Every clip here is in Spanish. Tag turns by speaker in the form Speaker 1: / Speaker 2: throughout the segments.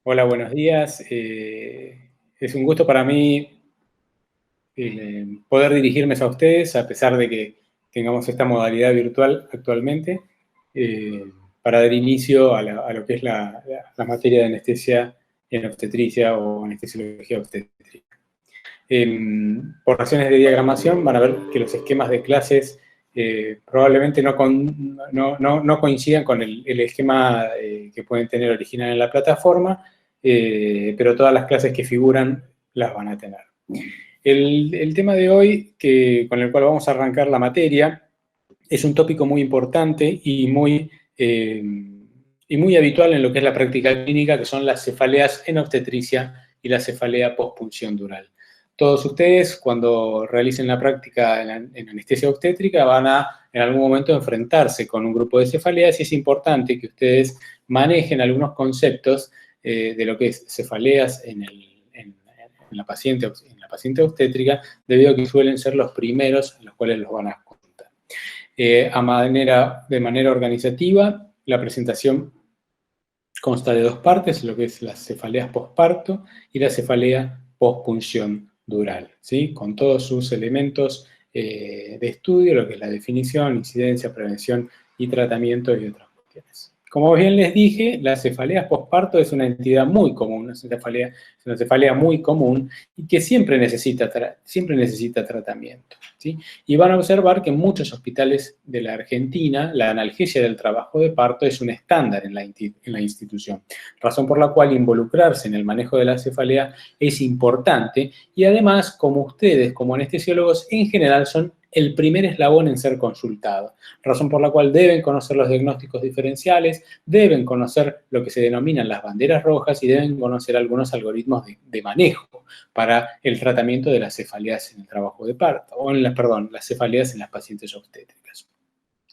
Speaker 1: Hola, buenos días. Es un gusto para mí poder dirigirme a ustedes, a pesar de que tengamos esta modalidad virtual actualmente, eh, para dar inicio a lo que es la materia de anestesia en obstetricia o anestesiología obstétrica. Por razones de diagramación van a ver que los esquemas de clases probablemente no coincidan con el esquema que pueden tener original en la plataforma, pero todas las clases que figuran las van a tener. El tema de hoy, con el cual vamos a arrancar la materia, es un tópico muy importante y muy habitual en lo que es la práctica clínica, que son las cefaleas en obstetricia y la cefalea postpunción dural. Todos ustedes, cuando realicen la práctica en anestesia obstétrica, van a en algún momento enfrentarse con un grupo de cefaleas y es importante que ustedes manejen algunos conceptos de lo que es cefaleas en la paciente obstétrica, debido a que suelen ser los primeros en los cuales los van a consultar. De manera organizativa, la presentación consta de dos partes, lo que es las cefaleas posparto y la cefalea pospunción dural, ¿sí? Con todos sus elementos de estudio, lo que es la definición, incidencia, prevención y tratamiento y otras cuestiones. Como bien les dije, la cefalea posparto es una entidad muy común, es una cefalea muy común y que siempre necesita tratamiento, ¿sí? Y van a observar que en muchos hospitales de la Argentina la analgesia del trabajo de parto es un estándar en la institución, razón por la cual involucrarse en el manejo de la cefalea es importante y además, como ustedes, como anestesiólogos, en general son el primer eslabón en ser consultado, razón por la cual deben conocer los diagnósticos diferenciales, deben conocer lo que se denominan las banderas rojas y deben conocer algunos algoritmos de manejo para el tratamiento de las cefaleas en el trabajo de parto, las cefaleas en las pacientes obstétricas.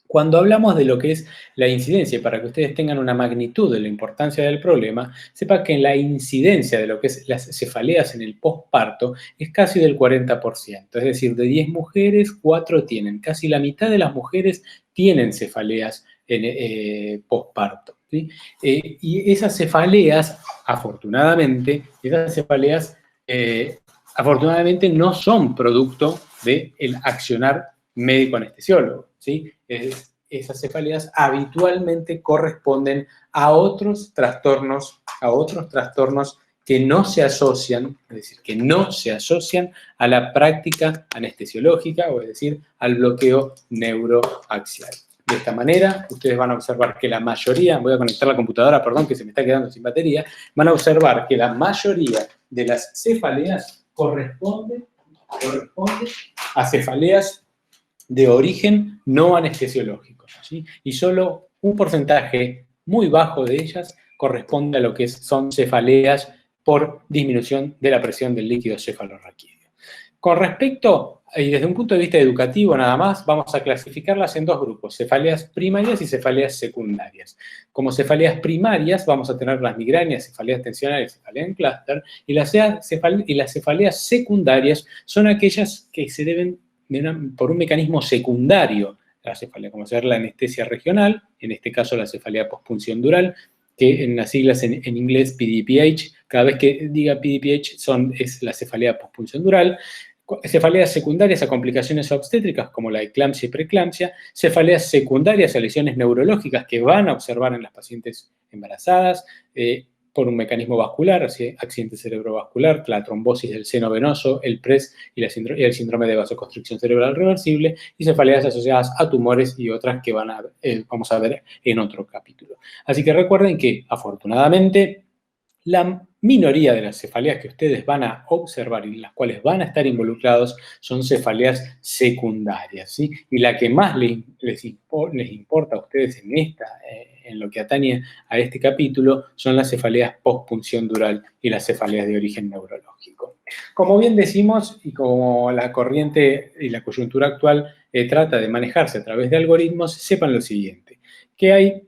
Speaker 1: Cuando hablamos de lo que es la incidencia, para que ustedes tengan una magnitud de la importancia del problema, sepa que la incidencia de lo que es las cefaleas en el posparto es casi del 40%, es decir, de 10 mujeres, 4 tienen, casi la mitad de las mujeres tienen cefaleas en posparto, ¿sí? Y esas cefaleas, afortunadamente, no son producto del accionar médico anestesiólogo, ¿sí? Esas cefaleas habitualmente corresponden a otros trastornos que no se asocian, es decir, que no se asocian a la práctica anestesiológica, o es decir, al bloqueo neuroaxial. De esta manera, ustedes van a observar que la mayoría, voy a conectar la computadora, perdón, que se me está quedando sin batería, van a observar que la mayoría de las cefaleas corresponde a cefaleas de origen no anestesiológico, ¿sí? Y solo un porcentaje muy bajo de ellas corresponde a lo que son cefaleas por disminución de la presión del líquido cefalorraquídeo. Con respecto, y desde un punto de vista educativo nada más, vamos a clasificarlas en dos grupos, cefaleas primarias y cefaleas secundarias. Como cefaleas primarias vamos a tener las migrañas, cefaleas tensionales, cefalea en clúster, y las cefaleas secundarias son aquellas que se deben por un mecanismo secundario a la cefalea, como ser la anestesia regional, en este caso la cefalea postpunción dural, que en las siglas en inglés PDPH, cada vez que diga PDPH es la cefalea postpunción dural, cefaleas secundarias a complicaciones obstétricas como la eclampsia y preeclampsia, cefaleas secundarias a lesiones neurológicas que van a observar en las pacientes embarazadas, por un mecanismo vascular, accidente cerebrovascular, la trombosis del seno venoso, el PRES y el síndrome de vasoconstricción cerebral reversible, y cefaleas asociadas a tumores y otras que vamos a ver en otro capítulo. Así que recuerden que, afortunadamente, la minoría de las cefaleas que ustedes van a observar y en las cuales van a estar involucrados son cefaleas secundarias, ¿sí? Y la que más les importa a ustedes en lo que atañe a este capítulo son las cefaleas postpunción dural y las cefaleas de origen neurológico. Como bien decimos, y como la corriente y la coyuntura actual trata de manejarse a través de algoritmos, sepan lo siguiente, que hay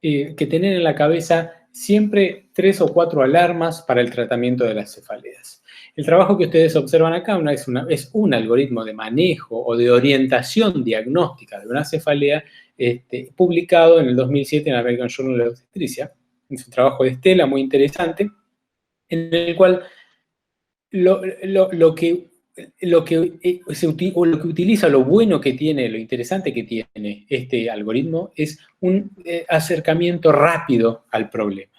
Speaker 1: que tener en la cabeza siempre 3 o 4 alarmas para el tratamiento de las cefaleas. El trabajo que ustedes observan acá es un algoritmo de manejo o de orientación diagnóstica de una cefalea publicado en el 2007 en la American Journal of Obstetricia, es un trabajo de Estela muy interesante, en el cual lo que utiliza, lo bueno que tiene, lo interesante que tiene este algoritmo es un acercamiento rápido al problema.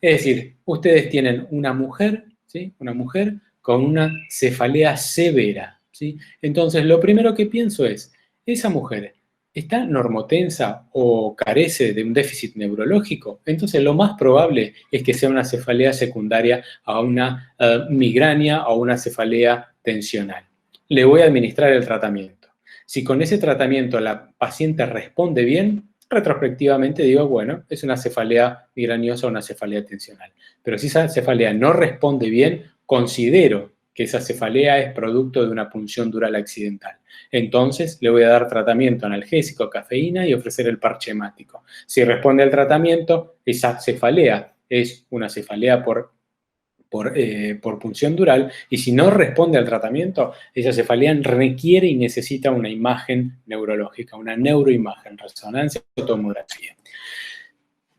Speaker 1: Es decir, ustedes tienen una mujer, ¿sí? Una mujer con una cefalea severa, ¿sí? Entonces, lo primero que pienso es, esa mujer está normotensa o carece de un déficit neurológico, entonces lo más probable es que sea una cefalea secundaria a una migraña o una cefalea tensional. Le voy a administrar el tratamiento. Si con ese tratamiento la paciente responde bien, retrospectivamente digo, bueno, es una cefalea migrañosa o una cefalea tensional. Pero si esa cefalea no responde bien, considero que esa cefalea es producto de una punción dural accidental. Entonces, le voy a dar tratamiento analgésico, cafeína y ofrecer el parche hemático. Si responde al tratamiento, esa cefalea es una cefalea por punción dural, y si no responde al tratamiento, esa cefalea requiere y necesita una imagen neurológica, una neuroimagen, resonancia o tomografía.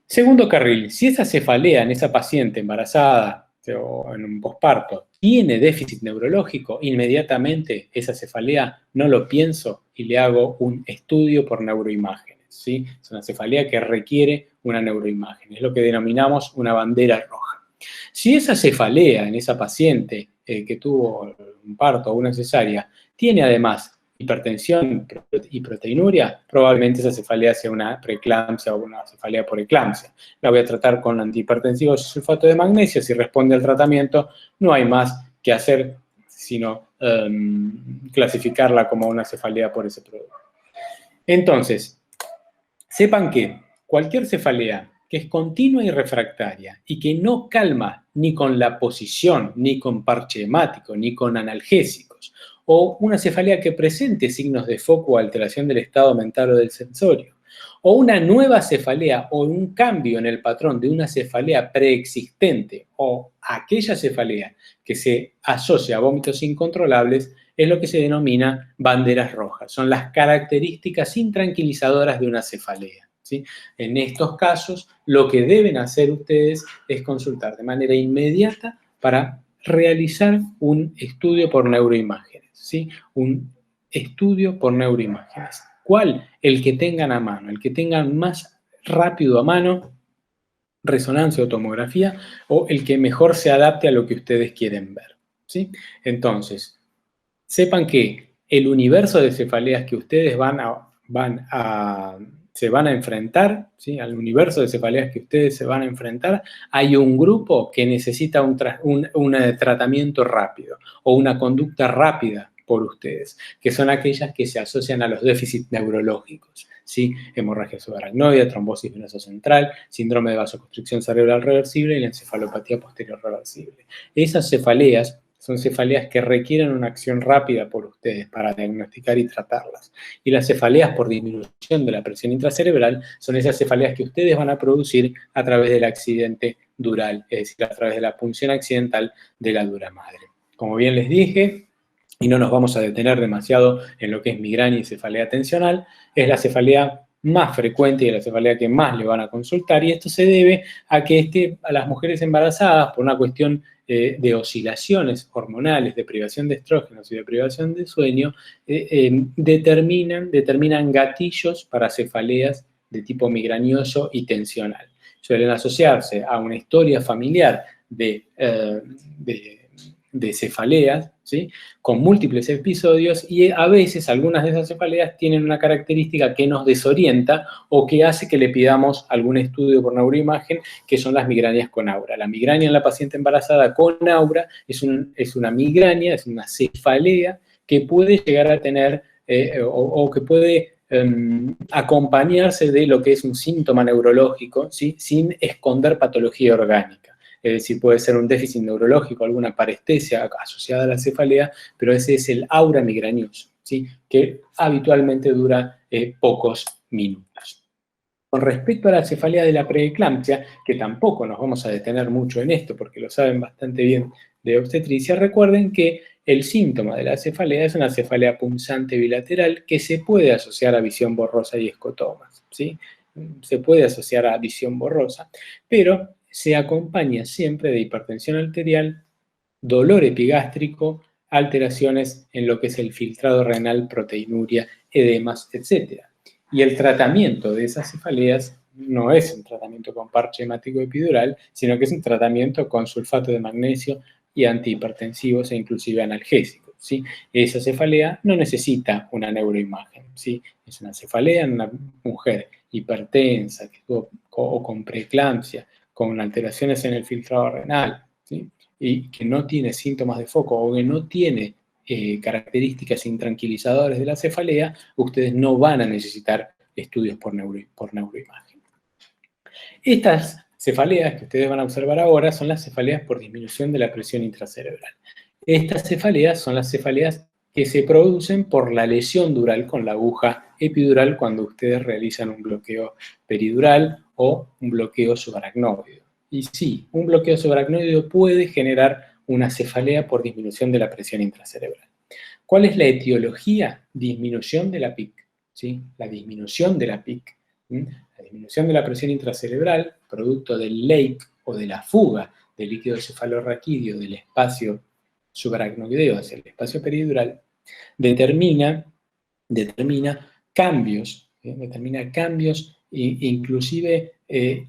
Speaker 1: Segundo carril, si esa cefalea en esa paciente embarazada o en un posparto tiene déficit neurológico, inmediatamente esa cefalea no lo pienso y le hago un estudio por neuroimágenes, ¿sí? Es una cefalea que requiere una neuroimagen, es lo que denominamos una bandera roja. Si esa cefalea en esa paciente que tuvo un parto o una cesárea tiene además hipertensión y proteinuria, probablemente esa cefalea sea una preeclampsia o una cefalea por eclampsia. La voy a tratar con antihipertensivos y sulfato de magnesio. Si responde al tratamiento, no hay más que hacer sino clasificarla como una cefalea por ese producto. Entonces, sepan que cualquier cefalea que es continua y refractaria y que no calma ni con la posición, ni con parche hemático, ni con analgésicos, o una cefalea que presente signos de foco o alteración del estado mental o del sensorio, o una nueva cefalea o un cambio en el patrón de una cefalea preexistente o aquella cefalea que se asocia a vómitos incontrolables, es lo que se denomina banderas rojas. Son las características intranquilizadoras de una cefalea, ¿sí? En estos casos, lo que deben hacer ustedes es consultar de manera inmediata para realizar un estudio por neuroimágenes, ¿sí? Un estudio por neuroimágenes. ¿Cuál? El que tengan a mano, el que tengan más rápido a mano, resonancia o tomografía, o el que mejor se adapte a lo que ustedes quieren ver, ¿sí? Entonces, sepan que el universo de cefaleas que ustedes se van a enfrentar, ¿sí? Al universo de cefaleas que ustedes se van a enfrentar, hay un grupo que necesita un tratamiento rápido o una conducta rápida por ustedes, que son aquellas que se asocian a los déficits neurológicos, ¿sí? Hemorragia subaracnoidea, trombosis venosa central, síndrome de vasoconstricción cerebral reversible y la encefalopatía posterior reversible. Esas cefaleas son cefaleas que requieren una acción rápida por ustedes para diagnosticar y tratarlas. Y las cefaleas por disminución de la presión intracerebral son esas cefaleas que ustedes van a producir a través del accidente dural, es decir, a través de la punción accidental de la dura madre. Como bien les dije, y no nos vamos a detener demasiado en lo que es migraña y cefalea tensional, es la cefalea más frecuente y la cefalea que más le van a consultar, y esto se debe a que a las mujeres embarazadas, por una cuestión de oscilaciones hormonales, de privación de estrógenos y de privación de sueño, determinan gatillos para cefaleas de tipo migrañoso y tensional. Suelen asociarse a una historia familiar de cefaleas, ¿sí? Con múltiples episodios, y a veces algunas de esas cefaleas tienen una característica que nos desorienta o que hace que le pidamos algún estudio por neuroimagen, que son las migrañas con aura. La migraña en la paciente embarazada con aura es una migraña, es una cefalea que puede llegar a tener o que puede acompañarse de lo que es un síntoma neurológico, ¿sí? Sin esconder patología orgánica. Es decir, puede ser un déficit neurológico, alguna parestesia asociada a la cefalea, pero ese es el aura migrañoso, ¿sí? Que habitualmente dura pocos minutos. Con respecto a la cefalea de la preeclampsia, que tampoco nos vamos a detener mucho en esto porque lo saben bastante bien de obstetricia, recuerden que el síntoma de la cefalea es una cefalea punzante bilateral que se puede asociar a visión borrosa y escotomas, ¿sí? Se puede asociar a visión borrosa, pero se acompaña siempre de hipertensión arterial, dolor epigástrico, alteraciones en lo que es el filtrado renal, proteinuria, edemas, etc. Y el tratamiento de esas cefaleas no es un tratamiento con parche hemático epidural, sino que es un tratamiento con sulfato de magnesio y antihipertensivos e inclusive analgésicos, ¿sí? Esa cefalea no necesita una neuroimagen, ¿sí? Es una cefalea en una mujer hipertensa o con preeclampsia, con alteraciones en el filtrado renal, ¿sí? Y que no tiene síntomas de foco o que no tiene características intranquilizadoras de la cefalea, ustedes no van a necesitar estudios por neuroimagen. Estas cefaleas que ustedes van a observar ahora son las cefaleas por disminución de la presión intracerebral. Estas cefaleas son las cefaleas que se producen por la lesión dural con la aguja epidural cuando ustedes realizan un bloqueo peridural o un bloqueo subaracnoideo. Y sí, un bloqueo subaracnoideo puede generar una cefalea por disminución de la presión intracerebral. ¿Cuál es la etiología? Disminución de la PIC, ¿sí? La disminución de la PIC. La disminución de la presión intracerebral, producto del leak o de la fuga del líquido cefalorraquídeo del espacio subaracnoideo hacia el espacio peridural, determina cambios, inclusive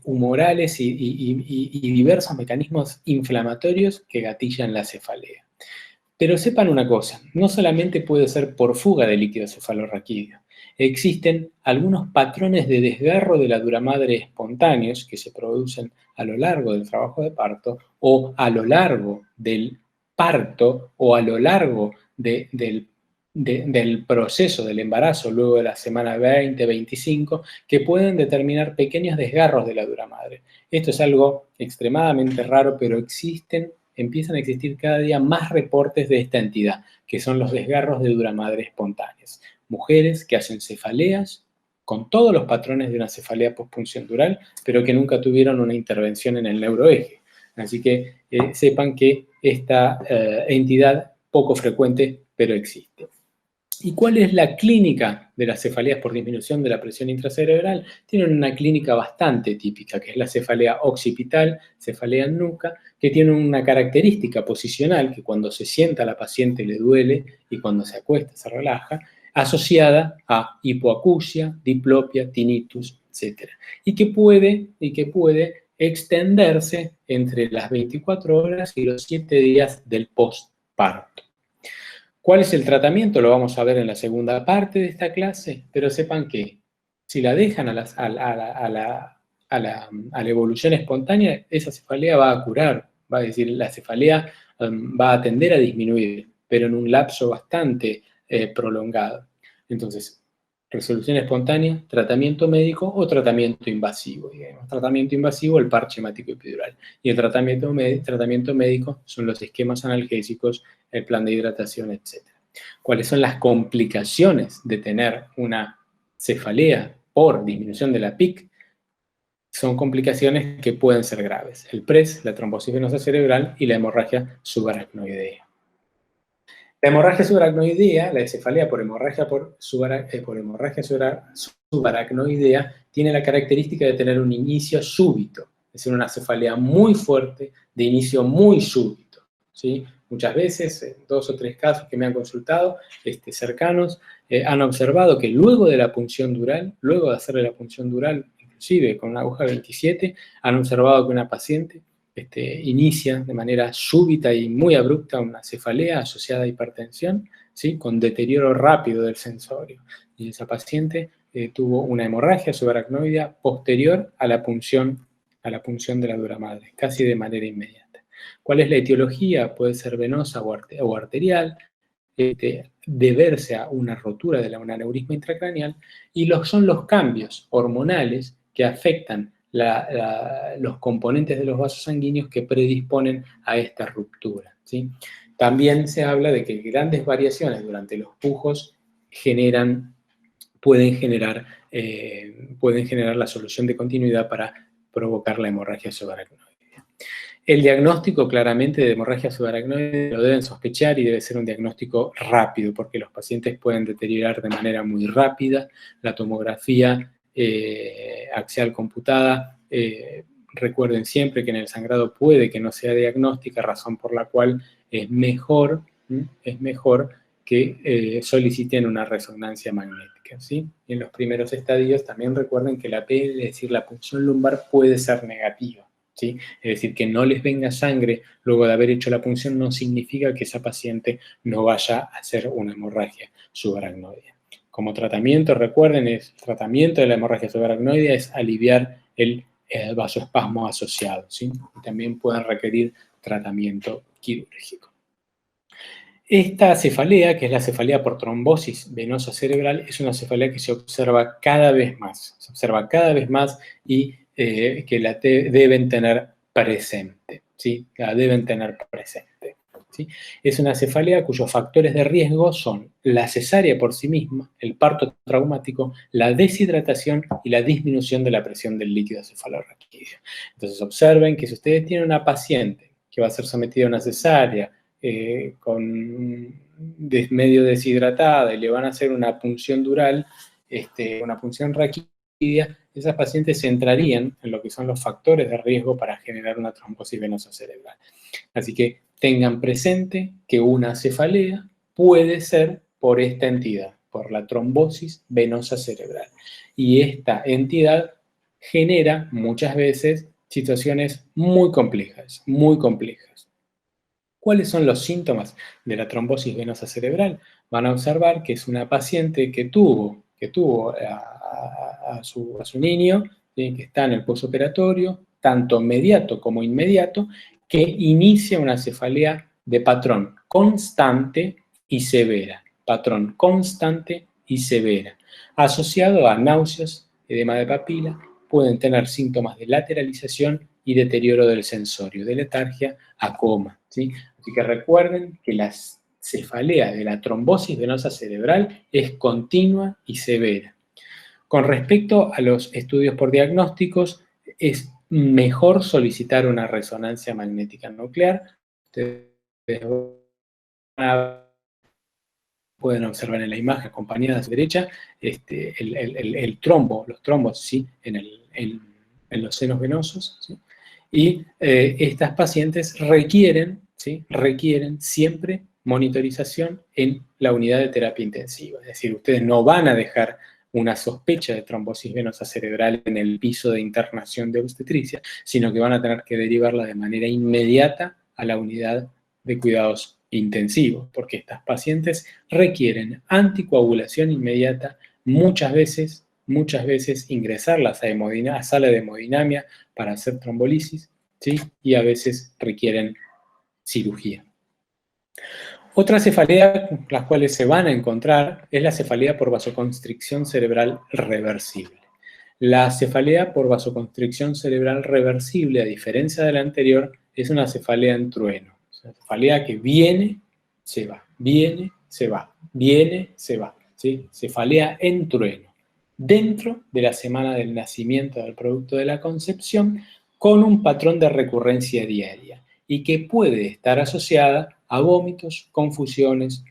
Speaker 1: humorales y diversos mecanismos inflamatorios que gatillan la cefalea. Pero sepan una cosa, no solamente puede ser por fuga de líquido cefalorraquídeo. Existen algunos patrones de desgarro de la dura madre espontáneos que se producen a lo largo del trabajo de parto o a lo largo del parto o a lo largo del proceso del embarazo luego de la semana 20-25 que pueden determinar pequeños desgarros de la dura madre. Esto es algo extremadamente raro, pero empiezan a existir cada día más reportes de esta entidad, que son los desgarros de dura madre espontáneas. Mujeres que hacen cefaleas con todos los patrones de una cefalea postpunción dural, pero que nunca tuvieron una intervención en el neuroeje. Así que sepan que esta entidad poco frecuente, pero existe. ¿Y cuál es la clínica de las cefaleas por disminución de la presión intracerebral? Tienen una clínica bastante típica, que es la cefalea occipital, cefalea en nuca, que tiene una característica posicional, que cuando se sienta a la paciente le duele y cuando se acuesta se relaja, asociada a hipoacusia, diplopia, tinnitus, etc. Y que puede extenderse entre las 24 horas y los 7 días del postparto. ¿Cuál es el tratamiento? Lo vamos a ver en la segunda parte de esta clase, pero sepan que si la dejan a la evolución espontánea, esa cefalea va a curar, va a decir, la cefalea va a tender a disminuir, pero en un lapso bastante prolongado. Entonces, resolución espontánea, tratamiento médico o tratamiento invasivo. Digamos. Tratamiento invasivo, el parche hemático epidural. Y el tratamiento médico son los esquemas analgésicos, el plan de hidratación, etc. ¿Cuáles son las complicaciones de tener una cefalea por disminución de la PIC? Son complicaciones que pueden ser graves. El PRES, la trombosis venosa cerebral y la hemorragia subaracnoidea. La hemorragia subaracnoidea, la cefalea por hemorragia subaracnoidea, tiene la característica de tener un inicio súbito, es decir, una cefalea muy fuerte, de inicio muy súbito, ¿sí? Muchas veces, en 2 o 3 casos que me han consultado, cercanos, han observado que luego de la punción dural, luego de hacerle la punción dural, inclusive con una aguja 27, han observado que una paciente inicia de manera súbita y muy abrupta una cefalea asociada a hipertensión, ¿sí? Con deterioro rápido del sensorio. Y esa paciente tuvo una hemorragia subaracnoidea posterior a la punción de la dura madre, casi de manera inmediata. ¿Cuál es la etiología? Puede ser venosa o arterial, deberse a una rotura de un aneurisma intracraneal, y son los cambios hormonales que afectan los componentes de los vasos sanguíneos que predisponen a esta ruptura, ¿sí? También se habla de que grandes variaciones durante los pujos pueden generar la solución de continuidad para provocar la hemorragia subaracnoidea. El diagnóstico claramente de hemorragia subaracnoidea lo deben sospechar y debe ser un diagnóstico rápido porque los pacientes pueden deteriorar de manera muy rápida. La tomografía axial computada Recuerden siempre que en el sangrado puede que no sea diagnóstica, razón por la cual es mejor que soliciten una resonancia magnética, ¿sí? En los primeros estadios también recuerden que la PL, es decir, la punción lumbar, puede ser negativa, ¿sí? Es decir, que no les venga sangre luego de haber hecho la punción no significa que esa paciente no vaya a hacer una hemorragia subaracnoidea. Como tratamiento, recuerden, el tratamiento de la hemorragia subaracnoidea es aliviar el vasoespasmo asociado, ¿sí? Y también pueden requerir tratamiento quirúrgico. Esta cefalea, que es la cefalea por trombosis venosa cerebral, es una cefalea que se observa cada vez más. Se observa cada vez más y que la deben tener presente, ¿sí? La deben tener presente, ¿sí? Es una cefalea cuyos factores de riesgo son la cesárea por sí misma, el parto traumático, la deshidratación y la disminución de la presión del líquido cefalorraquídeo. Entonces observen que si ustedes tienen una paciente que va a ser sometida a una cesárea, medio deshidratada y le van a hacer una punción dural, una punción raquídea, esas pacientes entrarían en lo que son los factores de riesgo para generar una trombosis venosa cerebral. Así que tengan presente que una cefalea puede ser por esta entidad, por la trombosis venosa cerebral. Y esta entidad genera muchas veces situaciones muy complejas, muy complejas. ¿Cuáles son los síntomas de la trombosis venosa cerebral? Van a observar que es una paciente que tuvo a su niño, que está en el posoperatorio, tanto mediato como inmediato, que inicia una cefalea de patrón constante y severa. Patrón constante y severa. Asociado a náuseas, edema de papila, pueden tener síntomas de lateralización y deterioro del sensorio, de letargia a coma, ¿sí? Así que recuerden que la cefalea de la trombosis venosa cerebral es continua y severa. Con respecto a los estudios por diagnósticos, es mejor solicitar una resonancia magnética nuclear. Ustedes pueden observar en la imagen acompañada a su derecha el trombo, los trombos, ¿sí? en los senos venosos, ¿sí? Y estas pacientes requieren, ¿sí? Requieren siempre monitorización en la unidad de terapia intensiva. Es decir, ustedes no van a dejar una sospecha de trombosis venosa cerebral en el piso de internación de obstetricia, sino que van a tener que derivarla de manera inmediata a la unidad de cuidados intensivos, porque estas pacientes requieren anticoagulación inmediata, muchas veces ingresarlas a sala de hemodinamia para hacer trombolisis, ¿sí? Y a veces requieren cirugía. Otra cefalea, las cuales se van a encontrar, es la cefalea por vasoconstricción cerebral reversible. La cefalea por vasoconstricción cerebral reversible, a diferencia de la anterior, es una cefalea en trueno. Es una cefalea que viene, se va, viene, se va, viene, se va, ¿sí? Cefalea en trueno. Dentro de la semana del nacimiento del producto de la concepción, con un patrón de recurrencia diaria y que puede estar asociada a vómitos, confusiones,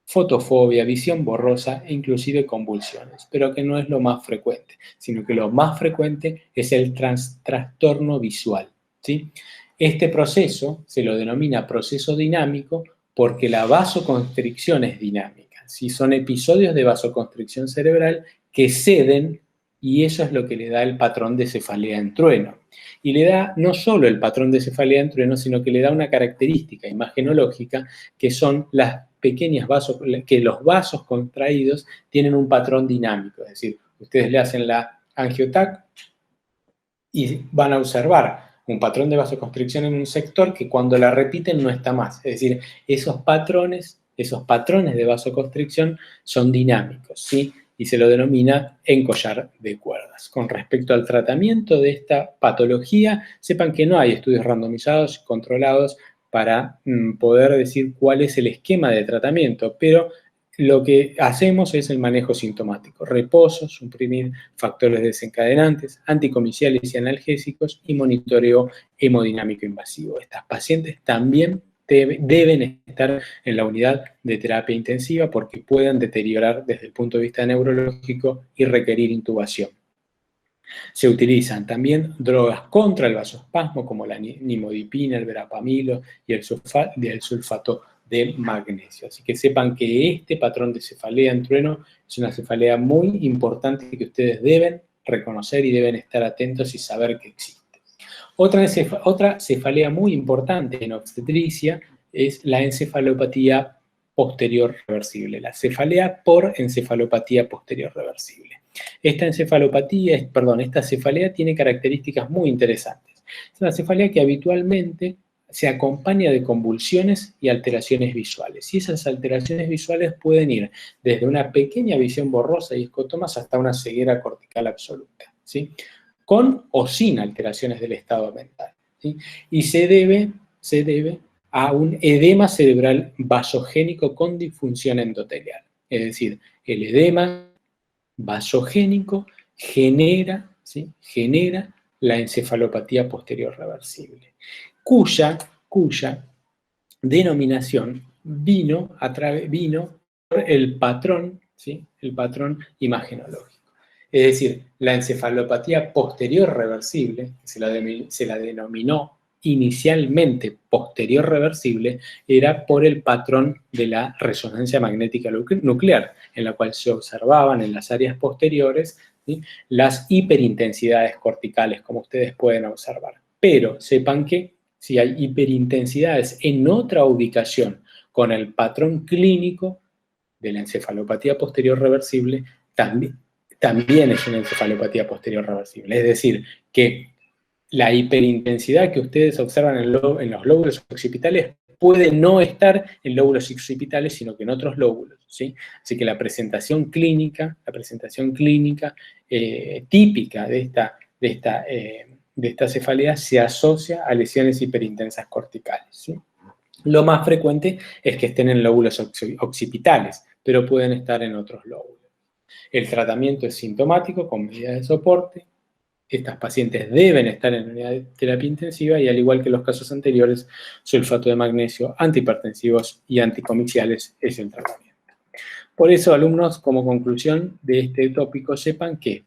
Speaker 1: fotofobia, visión borrosa e inclusive convulsiones, pero que no es lo más frecuente, sino que lo más frecuente es el trastorno visual, ¿sí? Este proceso se lo denomina proceso dinámico porque la vasoconstricción es dinámica, ¿sí? Son episodios de vasoconstricción cerebral que ceden y eso es lo que le da el patrón de cefalea en trueno. Y le da no solo el patrón de cefalea en trueno, sino que le da una característica imagenológica que son las pequeñas vasos, que los vasos contraídos tienen un patrón dinámico, es decir, ustedes le hacen la angiotac y van a observar un patrón de vasoconstricción en un sector que cuando la repiten no está más, es decir, esos patrones de vasoconstricción son dinámicos, ¿sí? Y se lo denomina encollar de cuerdas. Con respecto al tratamiento de esta patología, sepan que no hay estudios randomizados y controlados para poder decir cuál es el esquema de tratamiento, pero lo que hacemos es el manejo sintomático, reposo, suprimir factores desencadenantes, anticomiciales y analgésicos y monitoreo hemodinámico invasivo. Estas pacientes también deben estar en la unidad de terapia intensiva porque pueden deteriorar desde el punto de vista neurológico y requerir intubación. Se utilizan también drogas contra el vasospasmo, como la nimodipina, el verapamilo y el sulfato de magnesio. Así que sepan que este patrón de cefalea en trueno es una cefalea muy importante que ustedes deben reconocer y deben estar atentos y saber que existe. Otra cefalea muy importante en obstetricia es la encefalopatía posterior reversible, la cefalea por encefalopatía posterior reversible. Esta cefalea tiene características muy interesantes. Es una cefalea que habitualmente se acompaña de convulsiones y alteraciones visuales. Y esas alteraciones visuales pueden ir desde una pequeña visión borrosa y escotomas hasta una ceguera cortical absoluta, ¿sí? Con o sin alteraciones del estado mental, ¿sí? Y se debe a un edema cerebral vasogénico con disfunción endotelial. Es decir, el edema vasogénico genera la encefalopatía posterior reversible, cuya denominación vino por el patrón, ¿sí? El patrón imagenológico. Es decir, la encefalopatía posterior reversible, que se la denominó inicialmente posterior reversible, era por el patrón de la resonancia magnética nuclear, en la cual se observaban en las áreas posteriores, ¿sí?, las hiperintensidades corticales, como ustedes pueden observar. Pero sepan que si hay hiperintensidades en otra ubicación con el patrón clínico de la encefalopatía posterior reversible, también es una encefalopatía posterior reversible. Es decir, que la hiperintensidad que ustedes observan en los lóbulos occipitales puede no estar en lóbulos occipitales, sino que en otros lóbulos, ¿sí? Así que la presentación clínica típica de esta cefalea se asocia a lesiones hiperintensas corticales, ¿sí? Lo más frecuente es que estén en lóbulos occipitales, pero pueden estar en otros lóbulos. El tratamiento es sintomático con medidas de soporte. Estas pacientes deben estar en unidad de terapia intensiva y, al igual que los casos anteriores, sulfato de magnesio, antihipertensivos y anticomixiales es el tratamiento. Por eso, alumnos, como conclusión de este tópico, sepan que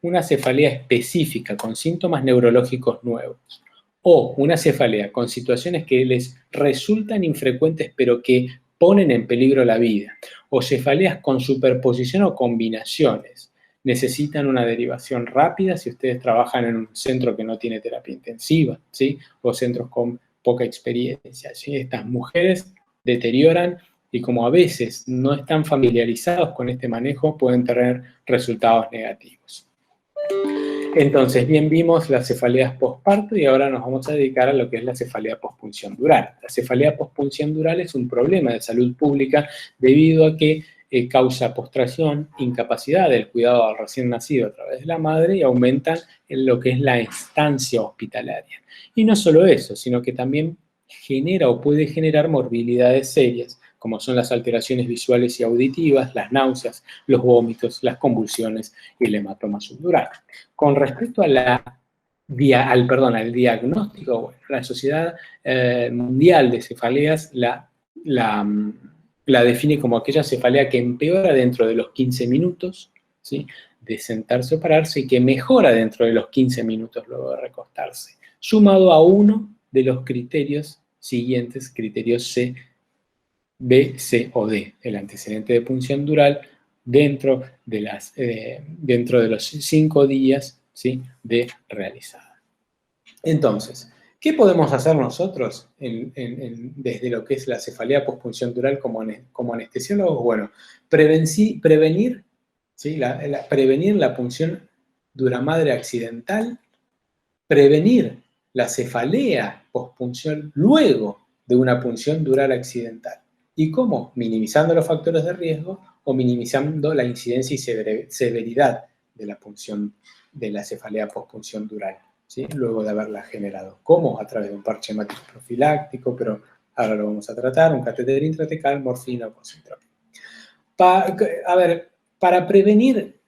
Speaker 1: una cefalea específica con síntomas neurológicos nuevos o una cefalea con situaciones que les resultan infrecuentes pero que ponen en peligro la vida, o cefaleas con superposición o combinaciones, necesitan una derivación rápida si ustedes trabajan en un centro que no tiene terapia intensiva, ¿sí?, o centros con poca experiencia, ¿sí? Estas mujeres deterioran y, como a veces no están familiarizados con este manejo, pueden tener resultados negativos. Entonces, bien, vimos las cefaleas postparto y ahora nos vamos a dedicar a lo que es la cefalea postpunción dural. La cefalea postpunción dural es un problema de salud pública debido a que causa postración, incapacidad del cuidado al recién nacido a través de la madre y aumentan en lo que es la estancia hospitalaria. Y no solo eso, sino que también genera o puede generar morbilidades serias, como son las alteraciones visuales y auditivas, las náuseas, los vómitos, las convulsiones y el hematoma subdural. Con respecto al diagnóstico, bueno, la Sociedad Mundial de Cefaleas la define como aquella cefalea que empeora dentro de los 15 minutos, ¿sí?, de sentarse o pararse, y que mejora dentro de los 15 minutos luego de recostarse, sumado a uno de los criterios siguientes, criterios C, B, C o D, el antecedente de punción dural dentro de los 5 días, ¿sí?, de realizada. Entonces, ¿qué podemos hacer nosotros desde lo que es la cefalea postpunción dural como anestesiólogos? Bueno, prevenir, ¿sí?, prevenir la punción duramadre accidental, prevenir la cefalea postpunción luego de una punción dural accidental. ¿Y cómo? Minimizando los factores de riesgo o minimizando la incidencia y severidad de la punción de la cefalea postpunción dural, ¿sí?, luego de haberla generado. ¿Cómo? A través de un parche hemático profiláctico, pero ahora lo vamos a tratar, un catéter intratecal, morfina o concentrópico. Para prevenir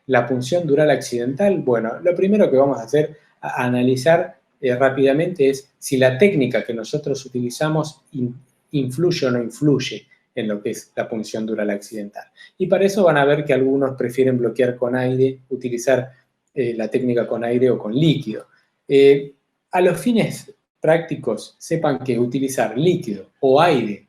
Speaker 1: la punción dural accidental, bueno, lo primero que vamos a hacer, a analizar rápidamente, es si la técnica que nosotros utilizamos influye o no influye en lo que es la punción dural accidental. Y para eso van a ver que algunos prefieren bloquear con aire, utilizar la técnica con aire o con líquido. A los fines prácticos, sepan que utilizar líquido o aire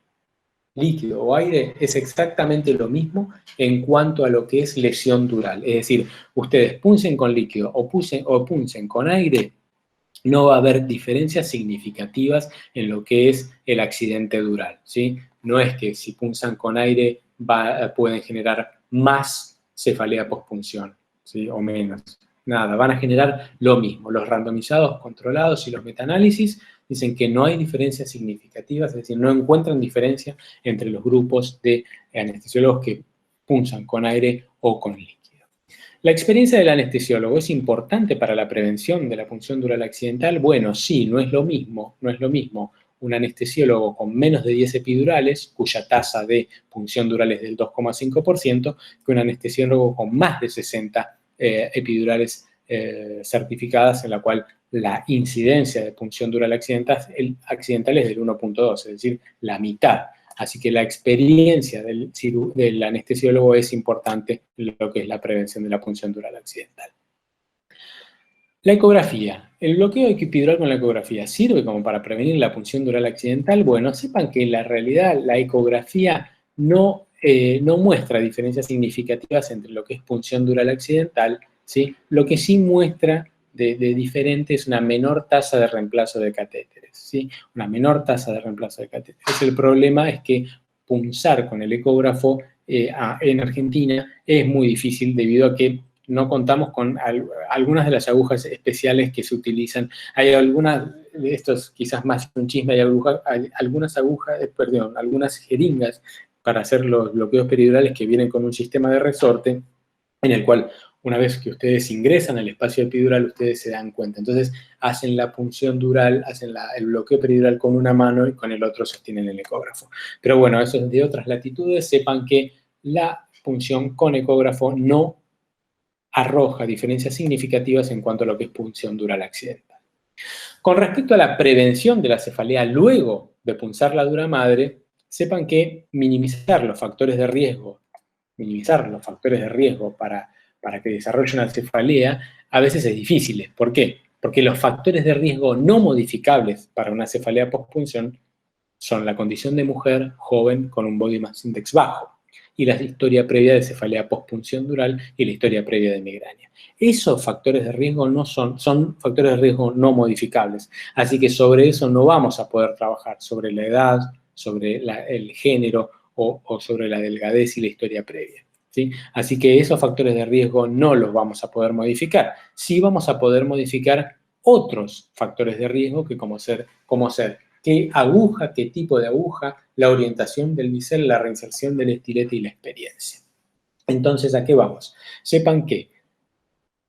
Speaker 1: es exactamente lo mismo en cuanto a lo que es lesión dural. Es decir, ustedes puncen con líquido o puncen con aire, no va a haber diferencias significativas en lo que es el accidente dural, ¿sí? No es que si punzan con aire pueden generar más cefalea postpunción, ¿sí? O menos. Nada, van a generar lo mismo. Los randomizados controlados y los metaanálisis dicen que no hay diferencias significativas, es decir, no encuentran diferencia entre los grupos de anestesiólogos que punzan con aire o con líquido. ¿La experiencia del anestesiólogo es importante para la prevención de la punción dural accidental? Bueno, sí, no es lo mismo un anestesiólogo con menos de 10 epidurales, cuya tasa de punción dural es del 2,5%, que un anestesiólogo con más de 60 epidurales certificadas, en la cual la incidencia de punción dural accidental es del 1,2, es decir, la mitad. Así que la experiencia del anestesiólogo es importante en lo que es la prevención de la punción dural accidental. La ecografía. ¿El bloqueo epidural con la ecografía sirve como para prevenir la punción dural accidental? Bueno, sepan que en la realidad la ecografía no muestra diferencias significativas entre lo que es punción dural accidental, ¿sí? Lo que sí muestra de diferente es una menor tasa de reemplazo de catéteres, ¿sí? Una menor tasa de reemplazo de catéteres. El problema es que punzar con el ecógrafo en Argentina es muy difícil debido a que no contamos con algunas de las agujas especiales que se utilizan. Hay algunas, esto es quizás más un chisme, hay algunas jeringas para hacer los bloqueos peridurales que vienen con un sistema de resorte en el cual una vez que ustedes ingresan al espacio epidural, ustedes se dan cuenta. Entonces, hacen la punción dural, hacen el bloqueo peridural con una mano y con el otro sostienen el ecógrafo. Pero bueno, eso es de otras latitudes. Sepan que la punción con ecógrafo no arroja diferencias significativas en cuanto a lo que es punción dural accidental. Con respecto a la prevención de la cefalea luego de punzar la dura madre, sepan que minimizar los factores de riesgo para que desarrolle una cefalea a veces es difícil. ¿Por qué? Porque los factores de riesgo no modificables para una cefalea postpunción son la condición de mujer joven con un body mass index bajo y la historia previa de cefalea postpunción dural y la historia previa de migraña. Esos factores de riesgo son factores de riesgo no modificables, así que sobre eso no vamos a poder trabajar, sobre la edad, sobre el género o sobre la delgadez y la historia previa, ¿sí? Así que esos factores de riesgo no los vamos a poder modificar. Sí vamos a poder modificar otros factores de riesgo que como ser qué aguja, qué tipo de aguja, la orientación del bisel, la reinserción del estilete y la experiencia. Entonces, ¿a qué vamos? Sepan que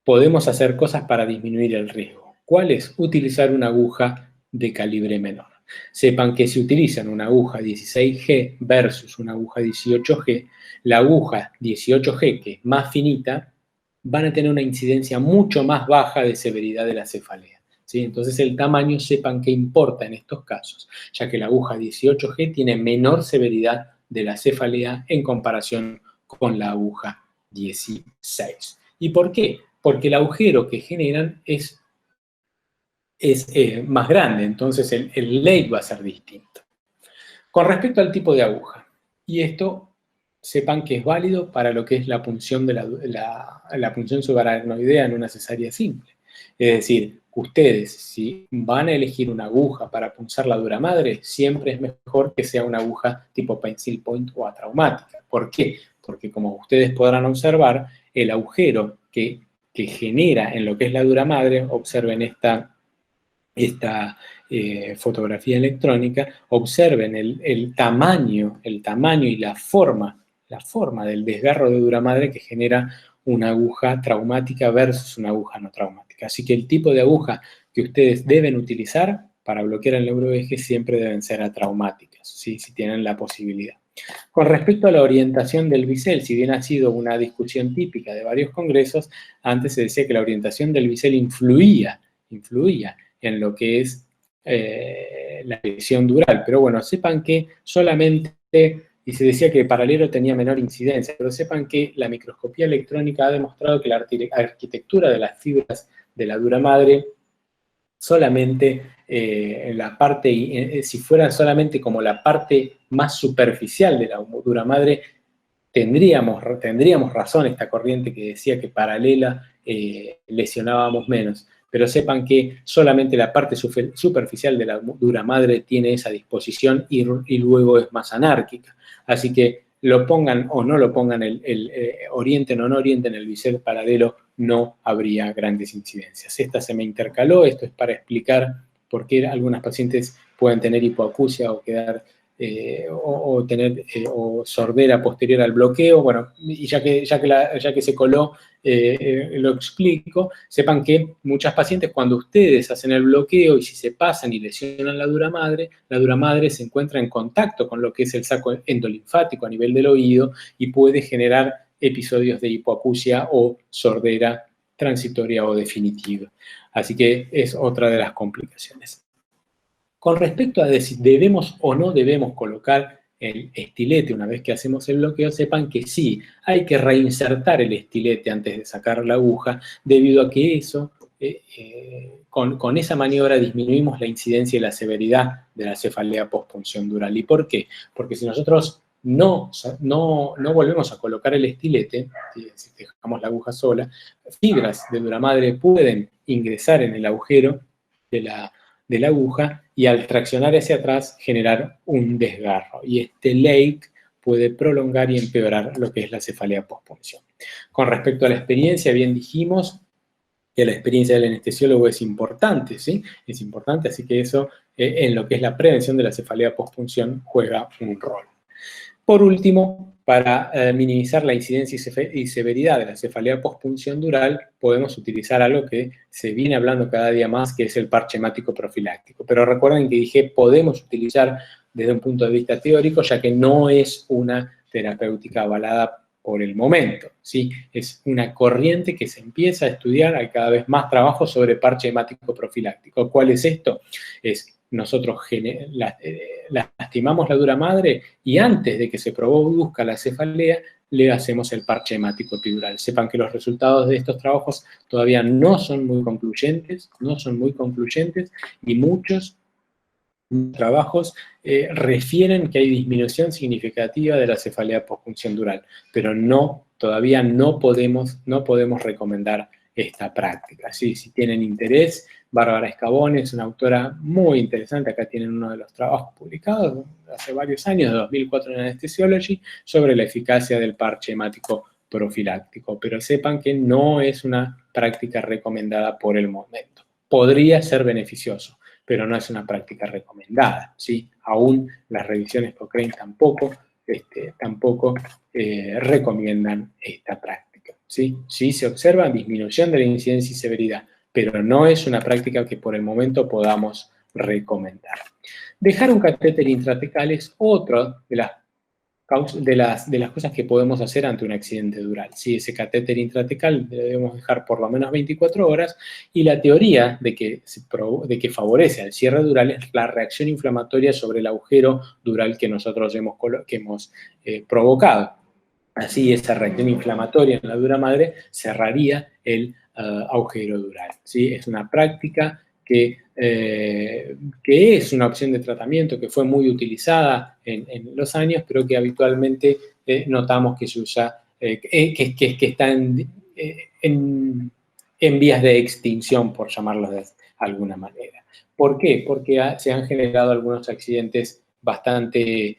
Speaker 1: podemos hacer cosas para disminuir el riesgo. ¿Cuál es? Utilizar una aguja de calibre menor. Sepan que si utilizan una aguja 16G versus una aguja 18G, la aguja 18G, que es más finita, van a tener una incidencia mucho más baja de severidad de la cefalea, ¿sí? Entonces el tamaño sepan que importa en estos casos, ya que la aguja 18G tiene menor severidad de la cefalea en comparación con la aguja 16. ¿Y por qué? Porque el agujero que generan es más grande, entonces el late va a ser distinto. Con respecto al tipo de aguja, y esto sepan que es válido para lo que es la punción la punción subaracnoidea en una cesárea simple. Es decir, ustedes, si van a elegir una aguja para punzar la dura madre, siempre es mejor que sea una aguja tipo pencil point o atraumática. ¿Por qué? Porque como ustedes podrán observar, el agujero que genera en lo que es la dura madre, observen esta fotografía electrónica, observen el tamaño y la forma del desgarro de dura madre que genera una aguja traumática versus una aguja no traumática. Así que el tipo de aguja que ustedes deben utilizar para bloquear el neuroeje siempre deben ser atraumáticas, ¿sí? Si tienen la posibilidad. Con respecto a la orientación del bisel, si bien ha sido una discusión típica de varios congresos, antes se decía que la orientación del bisel influía en lo que es la lesión dural. Pero bueno, sepan que solamente y se decía que paralelo tenía menor incidencia, pero sepan que la microscopía electrónica ha demostrado que la arquitectura de las fibras de la dura madre solamente la parte, si fuera solamente como la parte más superficial de la dura madre, tendríamos razón esta corriente que decía que paralela lesionábamos menos. Pero sepan que solamente la parte superficial de la dura madre tiene esa disposición y luego es más anárquica. Así que lo pongan o no lo pongan, orienten o no orienten el bisel paralelo, no habría grandes incidencias. Esta se me intercaló, esto es para explicar por qué algunas pacientes pueden tener hipoacusia o quedar o sordera posterior al bloqueo. Bueno, y ya que se coló, lo explico. Sepan que muchas pacientes, cuando ustedes hacen el bloqueo y si se pasan y lesionan la dura madre se encuentra en contacto con lo que es el saco endolinfático a nivel del oído y puede generar episodios de hipoacusia o sordera transitoria o definitiva. Así que es otra de las complicaciones. Con respecto a si debemos o no debemos colocar el estilete una vez que hacemos el bloqueo, sepan que sí, hay que reinsertar el estilete antes de sacar la aguja, debido a que eso, con esa maniobra disminuimos la incidencia y la severidad de la cefalea postpunción dural. ¿Y por qué? Porque si nosotros no volvemos a colocar el estilete, si dejamos la aguja sola, fibras de dura madre pueden ingresar en el agujero de la aguja y al traccionar hacia atrás generar un desgarro. Y este lake puede prolongar y empeorar lo que es la cefalea postpunción. Con respecto a la experiencia, bien dijimos que la experiencia del anestesiólogo es importante, ¿sí? Es importante, así que eso en lo que es la prevención de la cefalea postpunción juega un rol. Por último, para minimizar la incidencia y severidad de la cefalea postpunción dural, podemos utilizar algo que se viene hablando cada día más, que es el parche hemático profiláctico. Pero recuerden que dije podemos utilizar desde un punto de vista teórico, ya que no es una terapéutica avalada por el momento, ¿sí? Es una corriente que se empieza a estudiar, hay cada vez más trabajo sobre parche hemático profiláctico. ¿Cuál es esto? Es nosotros lastimamos la dura madre y antes de que se produzca la cefalea, le hacemos el parche hemático epidural. Sepan que los resultados de estos trabajos todavía no son muy concluyentes, y muchos trabajos refieren que hay disminución significativa de la cefalea postpunción dural, pero todavía no podemos recomendar esta práctica. ¿Sí? Si tienen interés, Bárbara Escabón es una autora muy interesante, acá tienen uno de los trabajos publicados hace varios años, de 2004 en Anesthesiology, sobre la eficacia del parche hemático profiláctico, pero sepan que no es una práctica recomendada por el momento. Podría ser beneficioso, pero no es una práctica recomendada, ¿sí? Aún las revisiones Cochrane tampoco recomiendan esta práctica, ¿sí? Sí se observa disminución de la incidencia y severidad, pero no es una práctica que por el momento podamos recomendar. Dejar un catéter intratecal es otra de las cosas que podemos hacer ante un accidente dural. ¿Sí? Ese catéter intratecal debemos dejar por lo menos 24 horas y la teoría de que favorece al cierre dural es la reacción inflamatoria sobre el agujero dural que nosotros hemos provocado. Así, esa reacción inflamatoria en la dura madre cerraría el agujero dural. ¿Sí? Es una práctica que es una opción de tratamiento que fue muy utilizada en los años, pero que habitualmente notamos que se usa, que está en vías de extinción, por llamarlo de alguna manera. ¿Por qué? Porque se han generado algunos accidentes bastante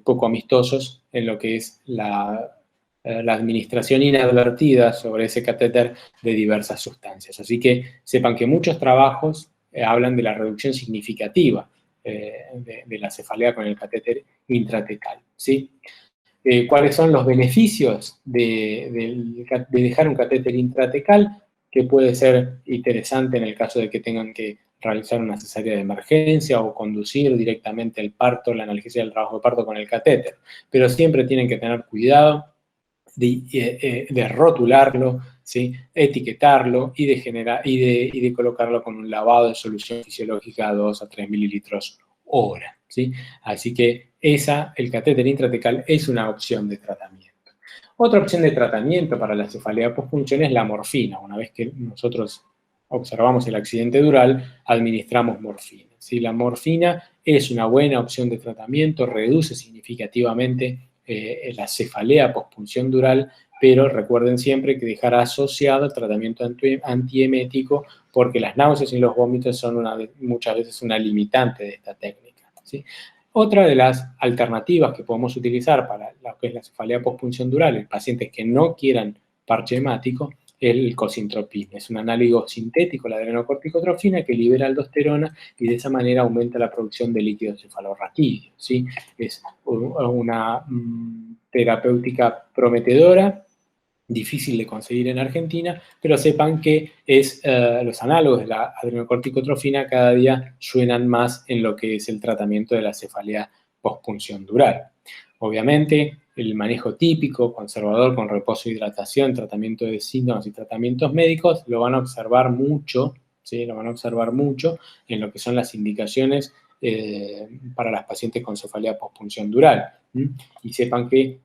Speaker 1: poco amistosos en lo que es la administración inadvertida sobre ese catéter de diversas sustancias. Así que sepan que muchos trabajos hablan de la reducción significativa de la cefalea con el catéter intratecal, ¿sí? ¿Cuáles son los beneficios de dejar un catéter intratecal? Que puede ser interesante en el caso de que tengan que realizar una cesárea de emergencia o conducir directamente el parto, la analgesia del trabajo de parto con el catéter. Pero siempre tienen que tener cuidado de rotularlo, ¿sí? Etiquetarlo y de colocarlo con un lavado de solución fisiológica a 2 a 3 mililitros hora, ¿sí? Así que el catéter intratecal es una opción de tratamiento. Otra opción de tratamiento para la cefalea postpunción es la morfina. Una vez que nosotros observamos el accidente dural, administramos morfina. ¿Sí? La morfina es una buena opción de tratamiento, reduce significativamente la cefalea postpunción dural, pero recuerden siempre que dejar asociado el tratamiento antiemético, porque las náuseas y los vómitos son muchas veces una limitante de esta técnica, ¿sí? Otra de las alternativas que podemos utilizar para lo que es la cefalea postpunción dural en pacientes que no quieran parche hemático es el cosintropin. Es un análogo sintético de la adrenocorticotrofina que libera aldosterona y de esa manera aumenta la producción de líquido cefalorraquídeo, ¿sí? Es una terapéutica prometedora, difícil de conseguir en Argentina, pero sepan que los análogos de la adrenocorticotrofina cada día suenan más en lo que es el tratamiento de la cefalea postpunción dural. Obviamente, el manejo típico, conservador, con reposo e hidratación, tratamiento de síntomas y tratamientos médicos, lo van a observar mucho, ¿sí? Lo van a observar mucho en lo que son las indicaciones para las pacientes con cefalea postpunción dural. Y sepan que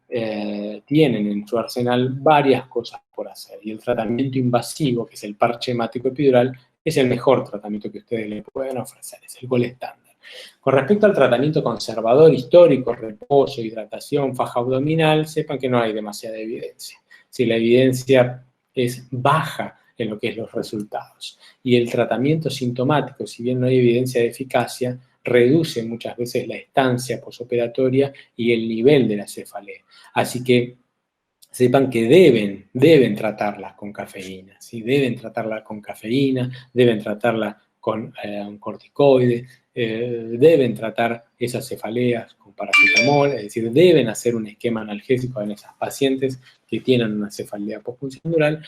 Speaker 1: tienen en su arsenal varias cosas por hacer. Y el tratamiento invasivo, que es el parche hemático epidural, es el mejor tratamiento que ustedes le pueden ofrecer, es el gol estándar. Con respecto al tratamiento conservador histórico, reposo, hidratación, faja abdominal, sepan que no hay demasiada evidencia. Si la evidencia es baja en lo que es los resultados. Y el tratamiento sintomático, si bien no hay evidencia de eficacia, reduce muchas veces la estancia posoperatoria y el nivel de la cefalea. Así que sepan que deben tratarla con cafeína, ¿sí? Deben tratarla con cafeína, deben tratarla con un corticoide, deben tratar esas cefaleas con paracetamol, es decir, deben hacer un esquema analgésico en esas pacientes que tienen una cefalea postpunción dural,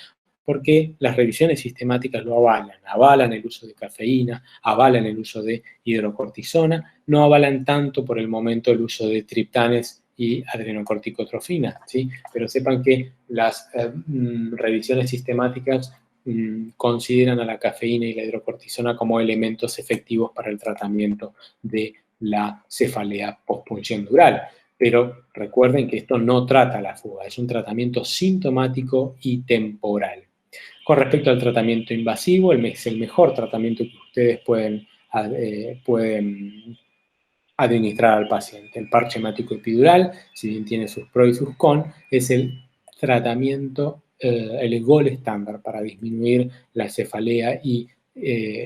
Speaker 1: porque las revisiones sistemáticas lo avalan el uso de cafeína, avalan el uso de hidrocortisona, no avalan tanto por el momento el uso de triptanes y adrenocorticotrofina, ¿sí? Pero sepan que las revisiones sistemáticas consideran a la cafeína y la hidrocortisona como elementos efectivos para el tratamiento de la cefalea postpunción dural. Pero recuerden que esto no trata la fuga, es un tratamiento sintomático y temporal. Con respecto al tratamiento invasivo, es el mejor tratamiento que ustedes pueden administrar al paciente. El parche hemático epidural, si bien tiene sus pros y sus cons, es el tratamiento, el gol estándar para disminuir la cefalea y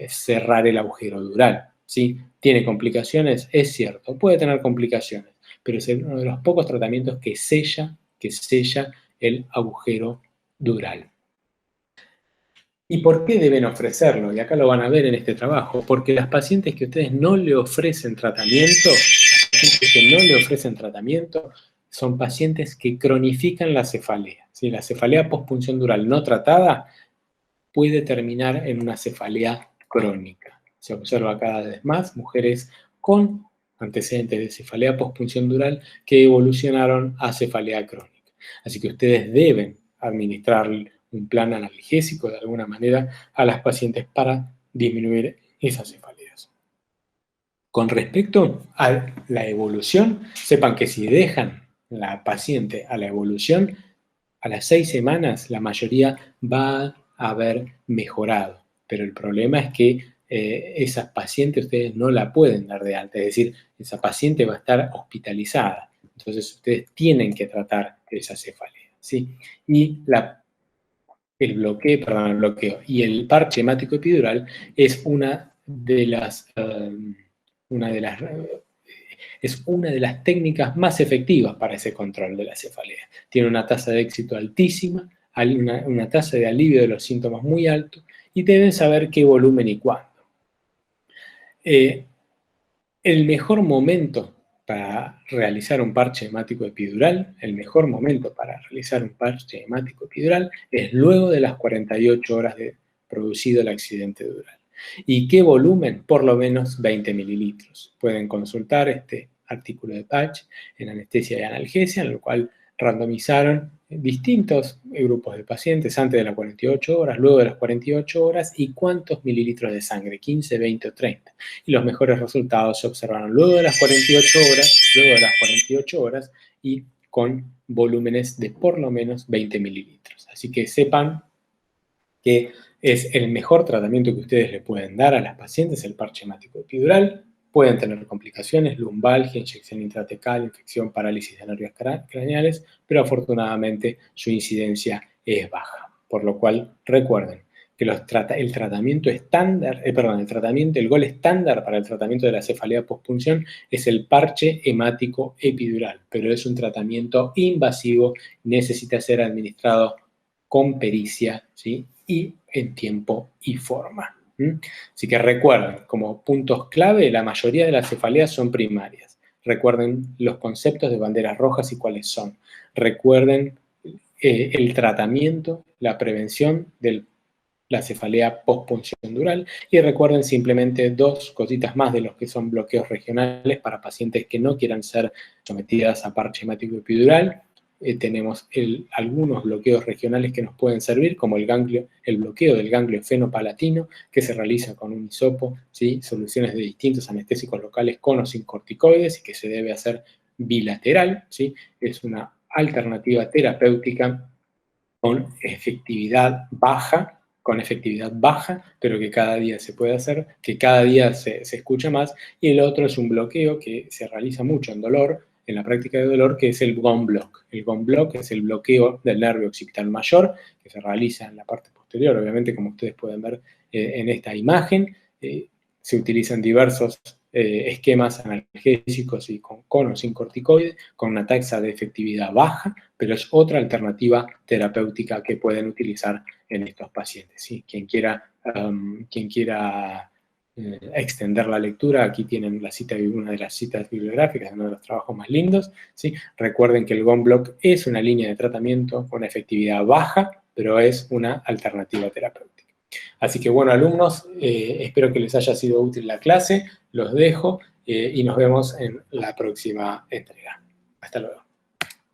Speaker 1: cerrar el agujero dural, ¿sí? ¿Tiene complicaciones? Es cierto, puede tener complicaciones, pero es uno de los pocos tratamientos que sella el agujero dural. ¿Y por qué deben ofrecerlo? Y acá lo van a ver en este trabajo. Porque las pacientes que ustedes no le ofrecen tratamiento, son pacientes que cronifican la cefalea. ¿Sí? La cefalea postpunción dural no tratada puede terminar en una cefalea crónica. Se observa cada vez más mujeres con antecedentes de cefalea postpunción dural que evolucionaron a cefalea crónica. Así que ustedes deben administrar un plan analgésico de alguna manera a las pacientes para disminuir esas cefaleas. Con respecto a la evolución, sepan que si dejan la paciente a la evolución, a las 6 semanas la mayoría va a haber mejorado. Pero el problema es que esa paciente ustedes no la pueden dar de alta, es decir, esa paciente va a estar hospitalizada. Entonces ustedes tienen que tratar esa cefalea, ¿sí? Y el bloqueo y el parche hemático epidural es una de las técnicas más efectivas para ese control de la cefalea. Tiene una tasa de éxito altísima, una tasa de alivio de los síntomas muy alto y deben saber qué volumen y cuándo. El mejor momento para realizar un parche hemático epidural, es luego de las 48 horas de producido el accidente dural. ¿Y qué volumen? Por lo menos 20 mililitros. Pueden consultar este artículo de Patch en Anestesia y Analgesia, en el cual randomizaron distintos grupos de pacientes antes de las 48 horas, luego de las 48 horas y cuántos mililitros de sangre, 15, 20 o 30. Y los mejores resultados se observaron luego de las 48 horas, y con volúmenes de por lo menos 20 mililitros. Así que sepan que es el mejor tratamiento que ustedes le pueden dar a las pacientes, el parche hemático epidural. Pueden tener complicaciones, lumbalgia, inyección intratecal, infección, parálisis de nervios craneales, pero afortunadamente su incidencia es baja. Por lo cual, recuerden que el tratamiento estándar, el gol estándar para el tratamiento de la cefalea postpunción es el parche hemático epidural, pero es un tratamiento invasivo, necesita ser administrado con pericia, ¿sí? Y en tiempo y forma. Así que recuerden, como puntos clave, la mayoría de las cefaleas son primarias. Recuerden los conceptos de banderas rojas y cuáles son. Recuerden el tratamiento, la prevención de la cefalea postpunción dural y recuerden simplemente dos cositas más de los que son bloqueos regionales para pacientes que no quieran ser sometidas a parche hemático epidural. Tenemos algunos bloqueos regionales que nos pueden servir, como el bloqueo del ganglio fenopalatino, que se realiza con un hisopo, ¿sí? Soluciones de distintos anestésicos locales con o sin corticoides y que se debe hacer bilateral, ¿sí? Es una alternativa terapéutica con efectividad baja, pero que cada día se puede hacer, que cada día se escucha más, y el otro es un bloqueo que se realiza mucho en dolor, en la práctica de dolor, que es el gone block. El gone block es el bloqueo del nervio occipital mayor, que se realiza en la parte posterior, obviamente, como ustedes pueden ver en esta imagen. Se utilizan diversos esquemas analgésicos y con o sin corticoides, con una tasa de efectividad baja, pero es otra alternativa terapéutica que pueden utilizar en estos pacientes, ¿sí? Quien quiera extender la lectura, aquí tienen una de las citas bibliográficas, uno de los trabajos más lindos, ¿sí? Recuerden que el gone block es una línea de tratamiento con efectividad baja, pero es una alternativa terapéutica. Así que bueno, alumnos, espero que les haya sido útil la clase, los dejo y nos vemos en la próxima entrega. Hasta luego.